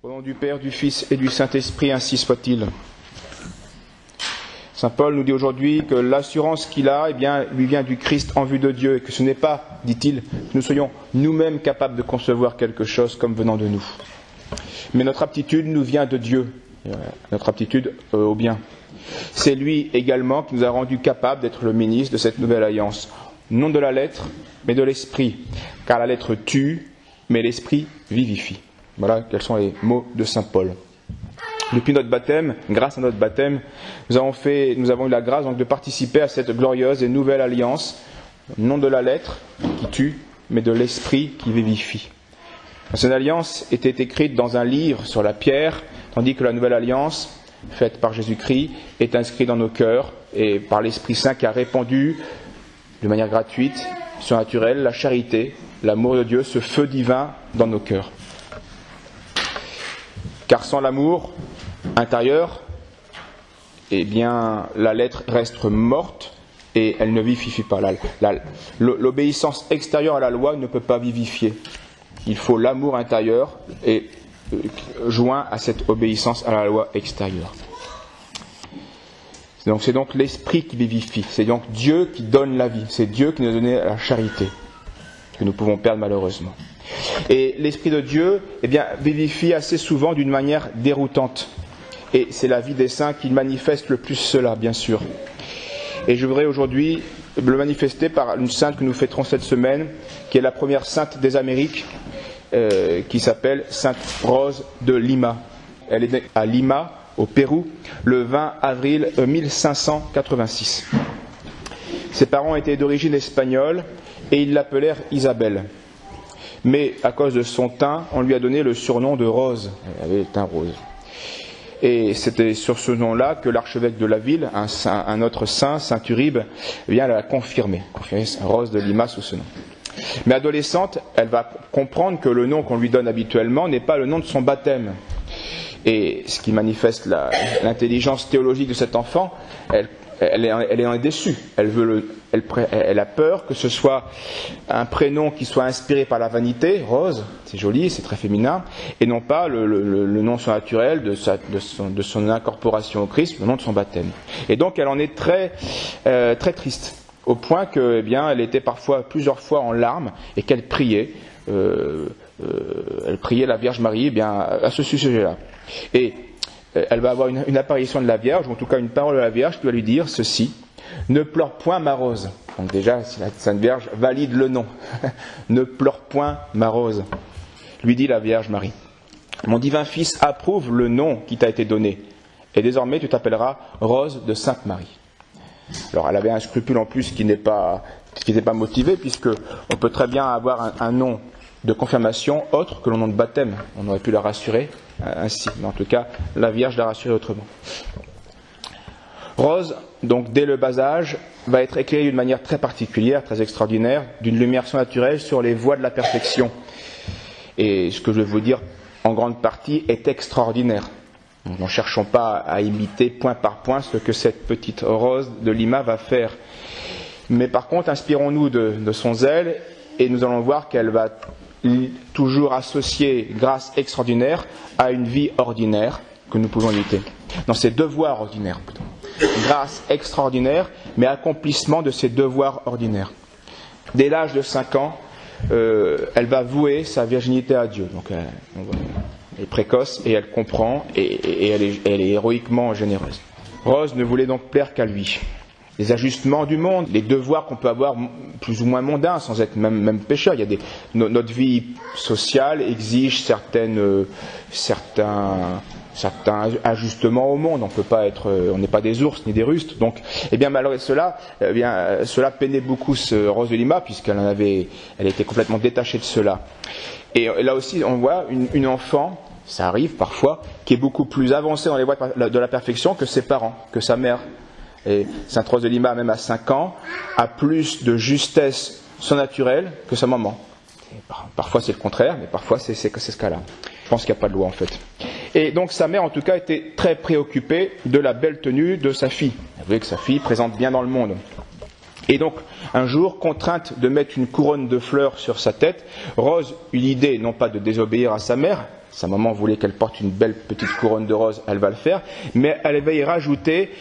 Au nom du Père, du Fils et du Saint-Esprit, ainsi soit-il. Saint Paul nous dit aujourd'hui que l'assurance qu'il a, lui vient du Christ en vue de Dieu, et que ce n'est pas, dit-il, que nous soyons nous-mêmes capables de concevoir quelque chose comme venant de nous. Mais notre aptitude nous vient de Dieu, notre aptitude au bien. C'est lui également qui nous a rendus capables d'être le ministre de cette nouvelle alliance, non de la lettre, mais de l'esprit, car la lettre tue, mais l'esprit vivifie. Voilà quels sont les mots de Saint Paul. Depuis notre baptême, grâce à notre baptême, nous avons eu la grâce donc de participer à cette glorieuse et nouvelle alliance, non de la lettre qui tue, mais de l'esprit qui vivifie. Cette alliance était écrite dans un livre sur la pierre, tandis que la nouvelle alliance, faite par Jésus-Christ, est inscrite dans nos cœurs et par l'Esprit Saint qui a répandu de manière gratuite, surnaturelle, la charité, l'amour de Dieu, ce feu divin dans nos cœurs. Car sans l'amour intérieur, la lettre reste morte et elle ne vivifie pas. L'obéissance extérieure à la loi ne peut pas vivifier. Il faut l'amour intérieur et joint à cette obéissance à la loi extérieure. C'est donc l'esprit qui vivifie. C'est donc Dieu qui donne la vie. C'est Dieu qui nous a donné la charité que nous pouvons perdre malheureusement. Et l'Esprit de Dieu vivifie assez souvent d'une manière déroutante. Et c'est la vie des saints qui manifeste le plus cela, bien sûr. Et je voudrais aujourd'hui le manifester par une sainte que nous fêterons cette semaine, qui est la première sainte des Amériques, qui s'appelle Sainte Rose de Lima. Elle est née à Lima, au Pérou, le 20 avril 1586. Ses parents étaient d'origine espagnole et ils l'appelèrent Isabelle. Mais à cause de son teint, on lui a donné le surnom de Rose. Elle avait le teint rose. Et c'était sur ce nom-là que l'archevêque de la ville, un autre saint, Saint Uribe, l'a confirmé Rose de Lima sous ce nom. Mais adolescente, elle va comprendre que le nom qu'on lui donne habituellement n'est pas le nom de son baptême. Et ce qui manifeste l'intelligence théologique de cet enfant, elle en est déçue. Elle a peur que ce soit un prénom qui soit inspiré par la vanité, Rose, c'est joli, c'est très féminin, et non pas le nom surnaturel de son incorporation au Christ, le nom de son baptême. Et donc elle en est très, très triste, au point que, elle était plusieurs fois en larmes et qu'elle priait. Elle priait la Vierge Marie, à ce sujet-là. Et elle va avoir une apparition de la Vierge, ou en tout cas une parole de la Vierge qui va lui dire ceci: ne pleure point ma Rose. Donc déjà, la Sainte Vierge valide le nom. Ne pleure point ma Rose, lui dit la Vierge Marie. Mon divin Fils approuve le nom qui t'a été donné, et désormais tu t'appelleras Rose de Sainte Marie. Alors elle avait un scrupule en plus qui n'était pas motivé, puisque on peut très bien avoir un nom de confirmation autre que le nom de baptême. On aurait pu la rassurer ainsi, mais en tout cas la Vierge l'a rassurée autrement. Rose, donc dès le bas âge, va être éclairée d'une manière très particulière, très extraordinaire, d'une lumière surnaturelle sur les voies de la perfection. Et ce que je vais vous dire en grande partie est extraordinaire. Nous ne cherchons pas à imiter point par point ce que cette petite Rose de Lima va faire. Mais par contre, inspirons-nous de son zèle et nous allons voir qu'elle va toujours associer grâce extraordinaire à une vie ordinaire que nous pouvons imiter. Dans ses devoirs ordinaires plutôt. Grâce extraordinaire, mais accomplissement de ses devoirs ordinaires. Dès l'âge de 5 ans, elle va vouer sa virginité à Dieu. Donc elle est précoce et elle comprend et elle est héroïquement généreuse. Rose ne voulait donc plaire qu'à lui. Les ajustements du monde, les devoirs qu'on peut avoir plus ou moins mondains, sans être même pécheurs. Notre vie sociale exige certains ajustements au monde. On n'est pas des ours ni des rustres. Donc, malgré cela, cela peinait beaucoup Rose de Lima, elle était complètement détachée de cela. Et là aussi, on voit une enfant, ça arrive parfois, qui est beaucoup plus avancée dans les voies de la perfection que ses parents, que sa mère. Et Sainte Rose de Lima, même à 5 ans, a plus de justesse surnaturelle que sa maman. Et parfois c'est le contraire, mais parfois c'est ce cas-là. Je pense qu'il n'y a pas de loi en fait. Et donc sa mère en tout cas était très préoccupée de la belle tenue de sa fille. Elle voulait que sa fille présente bien dans le monde. Et donc, un jour, contrainte de mettre une couronne de fleurs sur sa tête, Rose eut l'idée, non pas de désobéir à sa mère, Sa maman voulait qu'elle porte une belle petite couronne de roses, elle va le faire, mais elle va y rajouter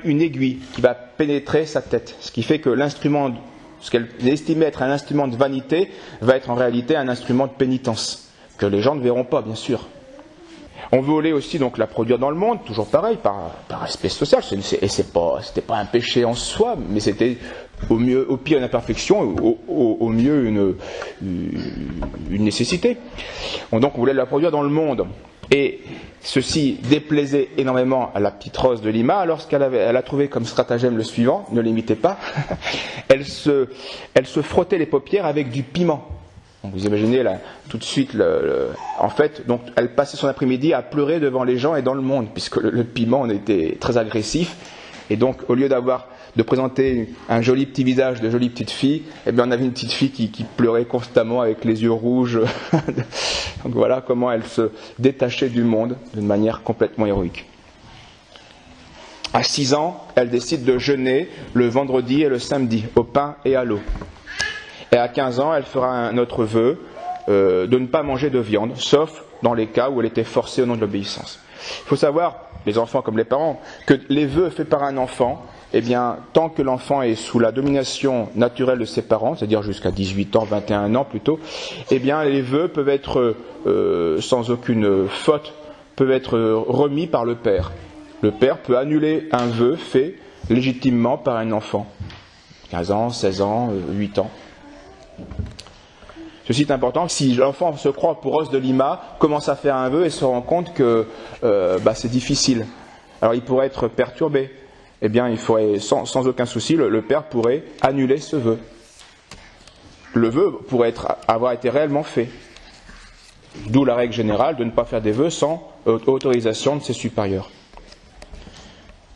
une aiguille qui va pénétrer sa tête. Ce qui fait que l'instrument, ce qu'elle estimait être un instrument de vanité, va être en réalité un instrument de pénitence, que les gens ne verront pas, bien sûr. On voulait aussi donc la produire dans le monde, toujours pareil, par respect social, et c'était pas un péché en soi, mais c'était au pire une imperfection, au mieux une nécessité. Donc on voulait la produire dans le monde. Et ceci déplaisait énormément à la petite Rose de Lima. Lorsqu'elle a trouvé comme stratagème le suivant, ne l'imitez pas, elle se frottait les paupières avec du piment. Donc vous imaginez là, tout de suite, en fait, donc elle passait son après-midi à pleurer devant les gens et dans le monde, puisque le piment était très agressif. Et donc, au lieu de présenter un joli petit visage de jolie petite fille, eh bien, on avait une petite fille qui pleurait constamment avec les yeux rouges. Donc voilà comment elle se détachait du monde d'une manière complètement héroïque. À 6 ans, elle décide de jeûner le vendredi et le samedi, au pain et à l'eau. Et à 15 ans, elle fera un autre vœu de ne pas manger de viande, sauf dans les cas où elle était forcée au nom de l'obéissance. Il faut savoir, les enfants comme les parents, que les vœux faits par un enfant, eh bien, tant que l'enfant est sous la domination naturelle de ses parents, c'est-à-dire jusqu'à 18 ans, 21 ans plutôt, eh bien, les vœux peuvent être, sans aucune faute, peuvent être remis par le père. Le père peut annuler un vœu fait légitimement par un enfant. 15 ans, 16 ans, 8 ans. Ceci est important, si l'enfant se croit pour Rose de Lima, commence à faire un vœu et se rend compte que c'est difficile. Alors il pourrait être perturbé. Eh bien, il faudrait, sans aucun souci, le père pourrait annuler ce vœu. Le vœu pourrait avoir été réellement fait. D'où la règle générale de ne pas faire des vœux sans autorisation de ses supérieurs.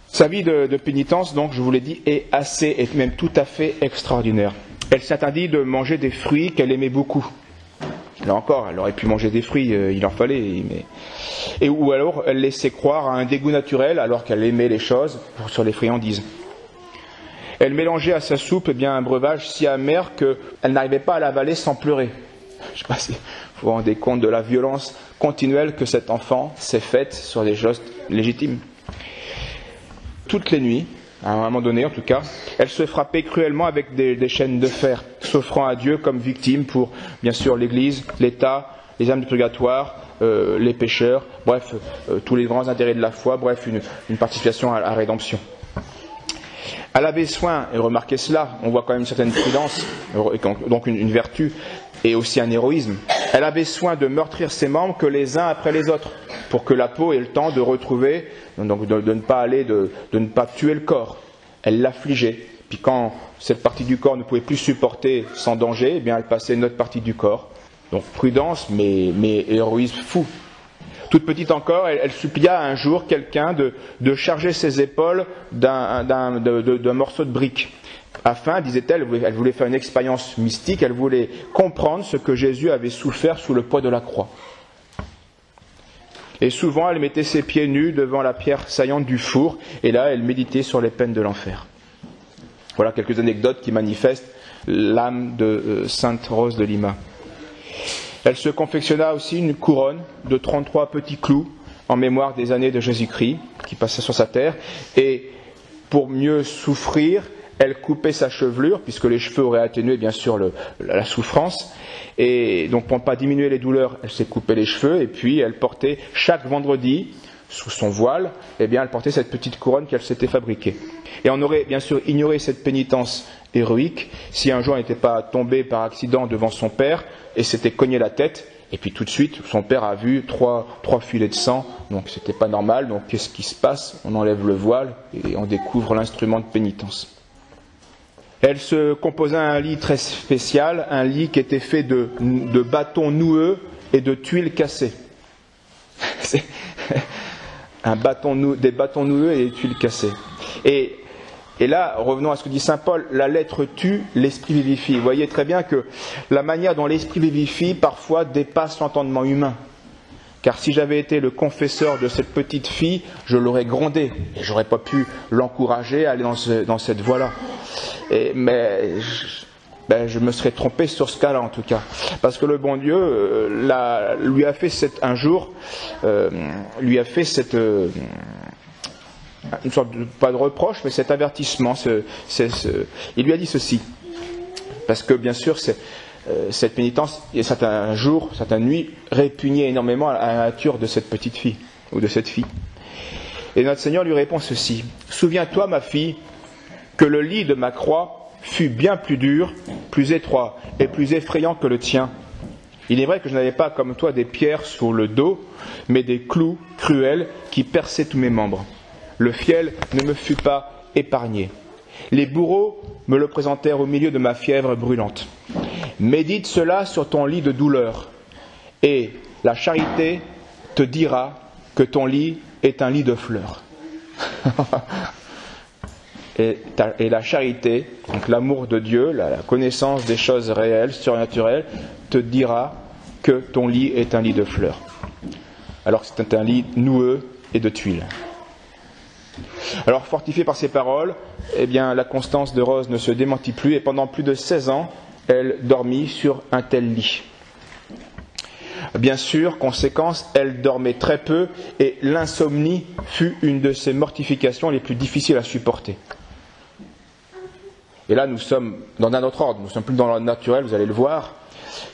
Sa vie de pénitence, donc, je vous l'ai dit, est assez, et même tout à fait extraordinaire. Elle s'interdit de manger des fruits qu'elle aimait beaucoup. Là encore, elle aurait pu manger des fruits, il en fallait. Ou alors, elle laissait croire à un dégoût naturel alors qu'elle aimait les choses sur les friandises. Elle mélangeait à sa soupe un breuvage si amer qu'elle n'arrivait pas à l'avaler sans pleurer. Je ne sais pas si vous vous rendez compte de la violence continuelle que cet enfant s'est faite sur des choses légitimes. Toutes les nuits, à un moment donné en tout cas, elle se frappait cruellement avec des chaînes de fer, s'offrant à Dieu comme victime pour, bien sûr, l'Église, l'État, les âmes du purgatoire, les pécheurs, bref, tous les grands intérêts de la foi, bref, une participation à la rédemption. Elle avait soin, et remarquez cela, on voit quand même une certaine prudence, donc une vertu, et aussi un héroïsme. Elle avait soin de meurtrir ses membres que les uns après les autres, pour que la peau ait le temps de retrouver, donc de ne pas tuer le corps. Elle l'affligeait. Puis quand cette partie du corps ne pouvait plus supporter sans danger, eh bien elle passait une autre partie du corps. Donc prudence, mais héroïsme fou. Toute petite encore, elle supplia un jour quelqu'un de charger ses épaules d'un morceau de brique. Afin, disait-elle, elle voulait faire une expérience mystique, elle voulait comprendre ce que Jésus avait souffert sous le poids de la croix. Et souvent, elle mettait ses pieds nus devant la pierre saillante du four, et là, elle méditait sur les peines de l'enfer. Voilà quelques anecdotes qui manifestent l'âme de Sainte Rose de Lima. Elle se confectionna aussi une couronne de 33 petits clous en mémoire des années de Jésus-Christ qui passaient sur sa terre, et pour mieux souffrir, elle coupait sa chevelure, puisque les cheveux auraient atténué bien sûr la souffrance, et donc pour ne pas diminuer les douleurs, elle s'est coupé les cheveux, et puis elle portait chaque vendredi, sous son voile, eh bien elle portait cette petite couronne qu'elle s'était fabriquée. Et on aurait bien sûr ignoré cette pénitence héroïque si un jour elle n'était pas tombée par accident devant son père et s'était cogné la tête, et puis tout de suite son père a vu trois filets de sang, donc c'était pas normal, donc qu'est-ce qui se passe? On enlève le voile et on découvre l'instrument de pénitence. Elle se composa un lit très spécial, un lit qui était fait de bâtons noueux et de tuiles cassées. C'est des bâtons noueux et des tuiles cassées. Et là, revenons à ce que dit saint Paul, la lettre tue, l'esprit vivifie. Vous voyez très bien que la manière dont l'esprit vivifie parfois dépasse l'entendement humain. Car si j'avais été le confesseur de cette petite fille, je l'aurais grondé et j'aurais pas pu l'encourager à aller dans cette voie-là. Mais ben, je me serais trompé sur ce cas-là en tout cas. Parce que le bon Dieu lui a fait un jour, lui a fait une sorte de, pas de reproche, mais cet avertissement. Il lui a dit ceci. Parce que bien sûr, cette pénitence, il y a certains jours, certaines nuits, répugnait énormément à la nature de cette petite fille, ou de cette fille. Et notre Seigneur lui répond ceci. Souviens-toi, ma fille, que le lit de ma croix fut bien plus dur, plus étroit et plus effrayant que le tien. Il est vrai que je n'avais pas comme toi des pierres sur le dos, mais des clous cruels qui perçaient tous mes membres. Le fiel ne me fut pas épargné. Les bourreaux me le présentèrent au milieu de ma fièvre brûlante. Médite cela sur ton lit de douleur, et la charité te dira que ton lit est un lit de fleurs. et la charité, donc l'amour de Dieu, la connaissance des choses réelles, surnaturelles, te dira que ton lit est un lit de fleurs. Alors que c'est un lit noueux et de tuiles. Alors, fortifiée par ces paroles, eh bien, la constance de Rose ne se démentit plus et pendant plus de 16 ans, elle dormit sur un tel lit. Bien sûr, conséquence, elle dormait très peu et l'insomnie fut une de ses mortifications les plus difficiles à supporter. Et là, nous sommes dans un autre ordre, nous ne sommes plus dans l'ordre naturel, vous allez le voir.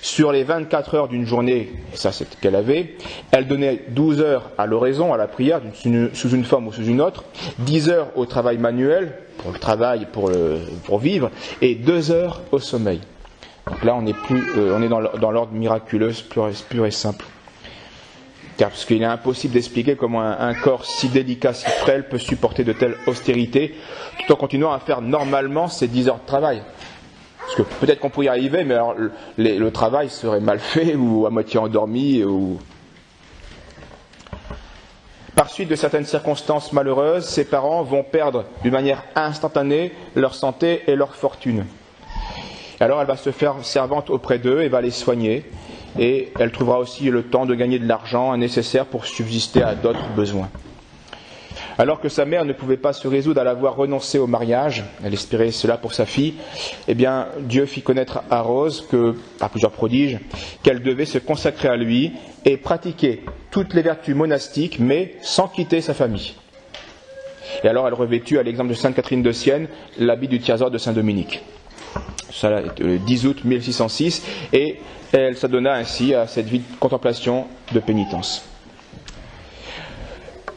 Sur les 24 heures d'une journée, et ça c'est ce qu'elle avait, elle donnait 12 heures à l'oraison, à la prière, sous une forme ou sous une autre, 10 heures au travail manuel, pour le travail, pour vivre, et 2 heures au sommeil. Donc là, on est dans l'ordre miraculeux, pur et simple. Car parce qu'il est impossible d'expliquer comment un corps si délicat, si frêle, peut supporter de telles austérités, tout en continuant à faire normalement ses 10 heures de travail. Parce que peut-être qu'on pourrait y arriver, mais alors le travail serait mal fait ou à moitié endormi. Par suite de certaines circonstances malheureuses, ses parents vont perdre d'une manière instantanée leur santé et leur fortune. Alors elle va se faire servante auprès d'eux et va les soigner. Et elle trouvera aussi le temps de gagner de l'argent nécessaire pour subsister à d'autres besoins. Alors que sa mère ne pouvait pas se résoudre à la voir renoncer au mariage, elle espérait cela pour sa fille, eh bien Dieu fit connaître à Rose, par plusieurs prodiges, qu'elle devait se consacrer à lui et pratiquer toutes les vertus monastiques, mais sans quitter sa famille. Et alors elle revêtut, à l'exemple de Sainte Catherine de Sienne, l'habit du tiers-ordre de Saint-Dominique. Ça, le 10 août 1606, et elle s'adonna ainsi à cette vie de contemplation, de pénitence.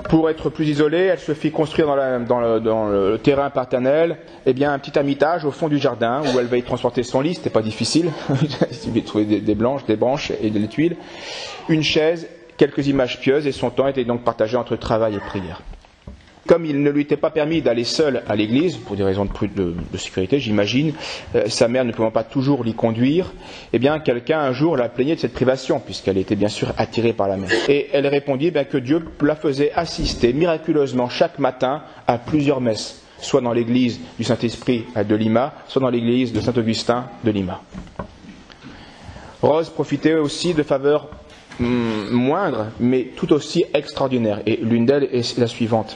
Pour être plus isolée, elle se fit construire dans le terrain paternel un petit ermitage au fond du jardin où elle va y transporter son lit, c'était pas difficile, il suffit de trouver des branches et des tuiles, une chaise, quelques images pieuses et son temps était donc partagé entre travail et prière. Comme il ne lui était pas permis d'aller seule à l'église, pour des raisons de sécurité, j'imagine, sa mère ne pouvant pas toujours l'y conduire, quelqu'un un jour la plaignait de cette privation, puisqu'elle était bien sûr attirée par la mère. Et elle répondit que Dieu la faisait assister miraculeusement chaque matin à plusieurs messes, soit dans l'église du Saint-Esprit de Lima, soit dans l'église de Saint-Augustin de Lima. Rose profitait aussi de faveurs moindres, mais tout aussi extraordinaires, et l'une d'elles est la suivante.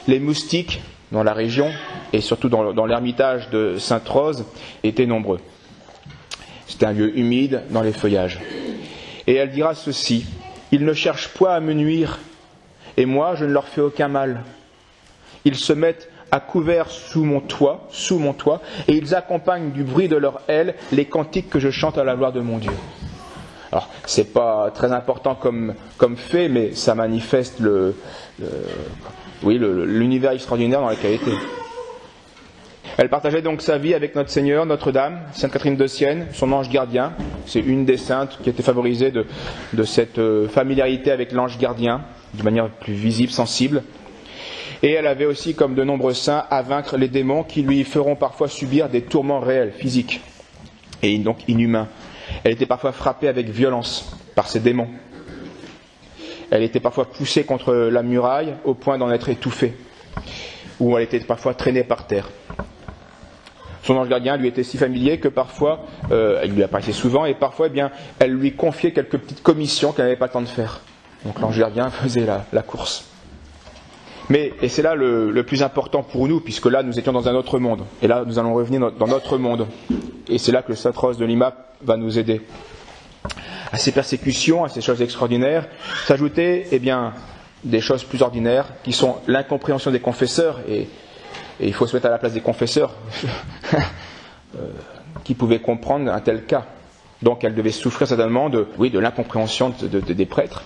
Les moustiques dans la région, et surtout dans l'ermitage de Sainte-Rose, étaient nombreux. C'était un lieu humide dans les feuillages. Et elle dira ceci, « Ils ne cherchent point à me nuire, et moi je ne leur fais aucun mal. Ils se mettent à couvert sous mon toit, et ils accompagnent du bruit de leurs ailes les cantiques que je chante à la gloire de mon Dieu. » Alors, c'est pas très important comme fait, mais ça manifeste l'univers extraordinaire dans lequel elle était. Elle partageait donc sa vie avec notre Seigneur, Notre-Dame, Sainte Catherine de Sienne, son ange gardien. C'est une des saintes qui était favorisée de cette familiarité avec l'ange gardien, de manière plus visible, sensible. Et elle avait aussi, comme de nombreux saints, à vaincre les démons qui lui feront parfois subir des tourments réels, physiques, et donc inhumains. Elle était parfois frappée avec violence par ces démons. Elle était parfois poussée contre la muraille au point d'en être étouffée, ou elle était parfois traînée par terre. Son ange gardien lui était si familier que parfois, il lui apparaissait souvent, et parfois elle lui confiait quelques petites commissions qu'elle n'avait pas le temps de faire. Donc l'ange gardien faisait la course. Mais, et c'est là le plus important pour nous, puisque là nous étions dans un autre monde, et là nous allons revenir dans notre monde, et c'est là que le Sainte Rose de Lima va nous aider. À ces persécutions, à ces choses extraordinaires, s'ajoutaient, des choses plus ordinaires, qui sont l'incompréhension des confesseurs, et il faut se mettre à la place des confesseurs, qui pouvaient comprendre un tel cas. Donc elle devait souffrir certainement de l'incompréhension des prêtres.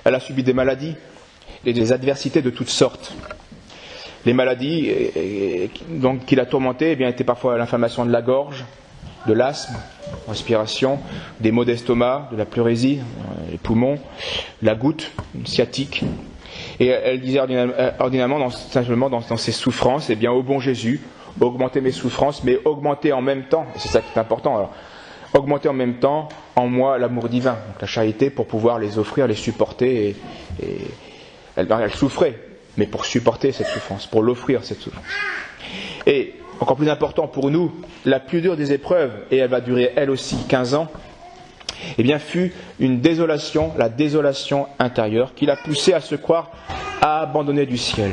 Elle a subi des maladies et des adversités de toutes sortes. Les maladies qui la tourmentaient étaient parfois l'inflammation de la gorge, de l'asthme, respiration, des maux d'estomac, de la pleurésie, les poumons, la goutte, une sciatique. Et elle disait ordinairement, simplement dans ses souffrances, ô bon Jésus, augmentez mes souffrances, mais augmentez en même temps, et c'est ça qui est important, alors, augmentez en même temps en moi l'amour divin, donc la charité, pour pouvoir les offrir, les supporter. Et elle souffrait, mais pour supporter cette souffrance, pour l'offrir cette souffrance. Et encore plus important pour nous, la plus dure des épreuves, et elle va durer elle aussi 15 ans, fut une désolation, la désolation intérieure, qui l'a poussée à se croire à abandonner du ciel.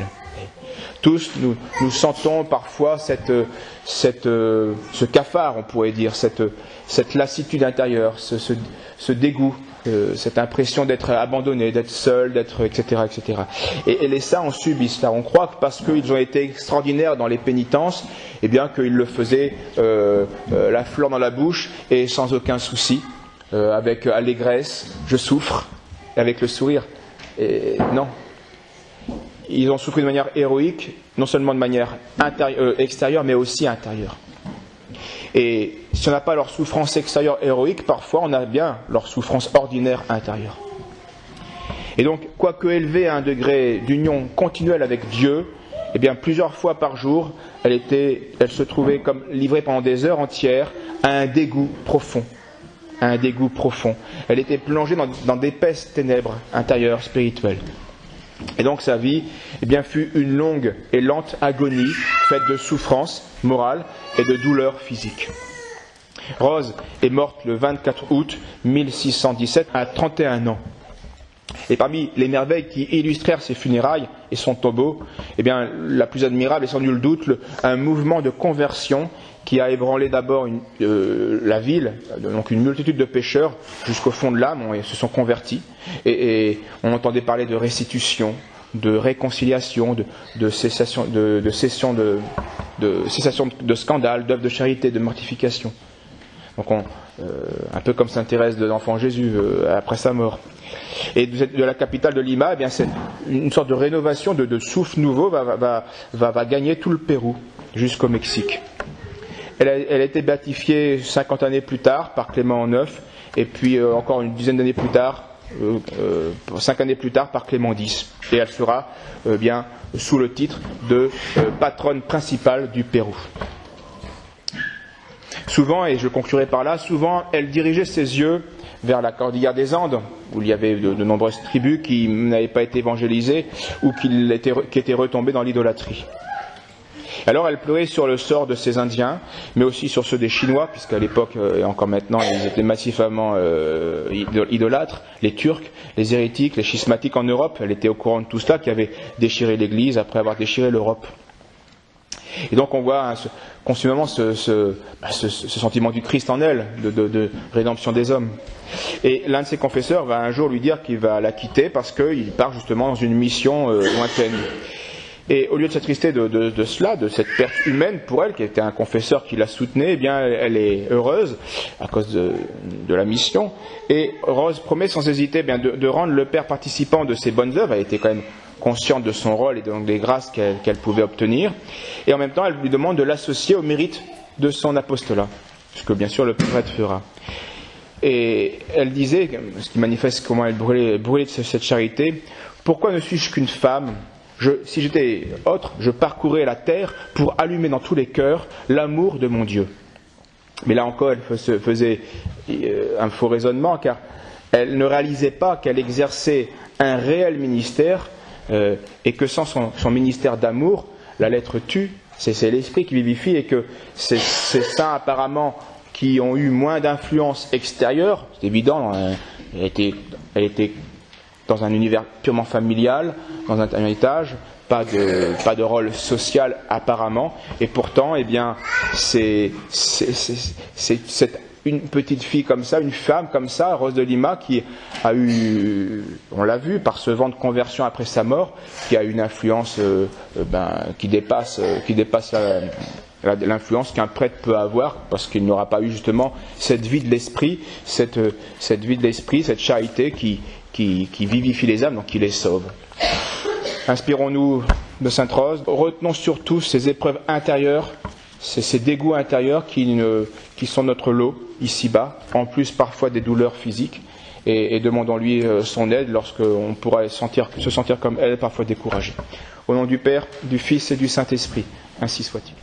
Tous, nous sentons parfois ce cafard, on pourrait dire, cette lassitude intérieure, ce dégoût, cette impression d'être abandonné, d'être seul, etc., etc. Et les saints en subissent cela. On croit que parce qu'ils ont été extraordinaires dans les pénitences, qu'ils le faisaient la fleur dans la bouche et sans aucun souci, avec allégresse, je souffre, avec le sourire. Et non. Ils ont souffert de manière héroïque, non seulement de manière extérieure, mais aussi intérieure. Et si on n'a pas leur souffrance extérieure héroïque, parfois on a bien leur souffrance ordinaire intérieure. Et donc, quoique élevée à un degré d'union continuelle avec Dieu, plusieurs fois par jour, elle se trouvait comme livrée pendant des heures entières à un dégoût profond. Elle était plongée dans d'épaisses ténèbres intérieures, spirituelles. Et donc sa vie fut une longue et lente agonie faite de souffrances morales et de douleurs physiques. Rose est morte le 24 août 1617 à 31 ans. Et parmi les merveilles qui illustrèrent ses funérailles et son tombeau, la plus admirable est sans nul doute un mouvement de conversion qui a ébranlé d'abord la ville, donc une multitude de pécheurs jusqu'au fond de l'âme, ils se sont convertis, et on entendait parler de restitution, de réconciliation, de cessation de scandales, d'œuvres de charité, de mortification. Donc un peu comme Sainte Thérèse de l'Enfant Jésus après sa mort. Et de la capitale de Lima, c'est une sorte de rénovation, de souffle nouveau va gagner tout le Pérou jusqu'au Mexique. Elle a été béatifiée 50 années plus tard par Clément IX, et puis encore une dizaine d'années plus tard, 5 années plus tard, par Clément X. Et elle sera sous le titre de patronne principale du Pérou. Souvent, et je conclurai par là, elle dirigeait ses yeux vers la cordillère des Andes, où il y avait de nombreuses tribus qui n'avaient pas été évangélisées ou qui étaient retombées dans l'idolâtrie. Alors elle pleurait sur le sort de ces Indiens, mais aussi sur ceux des Chinois, puisqu'à l'époque, et encore maintenant, ils étaient massivement idolâtres, les Turcs, les hérétiques, les schismatiques en Europe. Elle était au courant de tout cela, qui avait déchiré l'Église après avoir déchiré l'Europe. Et donc on voit constamment ce sentiment du Christ en elle, de rédemption des hommes. Et l'un de ses confesseurs va un jour lui dire qu'il va la quitter parce qu'il part justement dans une mission lointaine. Et au lieu de s'attrister de cela, de cette perte humaine pour elle, qui était un confesseur qui la soutenait, elle est heureuse à cause de la mission. Et Rose promet sans hésiter de rendre le Père participant de ses bonnes œuvres. Elle était quand même consciente de son rôle et donc des grâces qu'elle pouvait obtenir. Et en même temps, elle lui demande de l'associer au mérite de son apostolat, ce que bien sûr le prêtre fera. Et elle disait, ce qui manifeste comment elle brûlait de cette charité, « Pourquoi ne suis-je qu'une femme ? Si j'étais autre, je parcourrais la terre pour allumer dans tous les cœurs l'amour de mon Dieu. » Mais là encore, elle faisait un faux raisonnement, car elle ne réalisait pas qu'elle exerçait un réel ministère, et que sans son ministère d'amour, la lettre tue, c'est l'esprit qui vivifie, et que ces saints apparemment qui ont eu moins d'influence extérieure, c'est évident, elle était dans un univers purement familial, dans un étage, pas de rôle social apparemment, et pourtant, eh bien, c'est une petite fille comme ça, une femme comme ça, Rose de Lima, qui a eu, on l'a vu, par ce vent de conversion après sa mort, qui a une influence qui dépasse l'influence qu'un prêtre peut avoir, parce qu'il n'aura pas eu justement cette vie de l'esprit, cette vie de l'esprit, cette charité qui vivifie les âmes, donc qui les sauve. Inspirons-nous de Sainte Rose, retenons surtout ces épreuves intérieures, ces dégoûts intérieurs qui sont notre lot ici-bas, en plus parfois des douleurs physiques, et demandons-lui son aide lorsqu'on pourra se sentir comme elle, parfois découragé. Au nom du Père, du Fils et du Saint-Esprit, ainsi soit-il.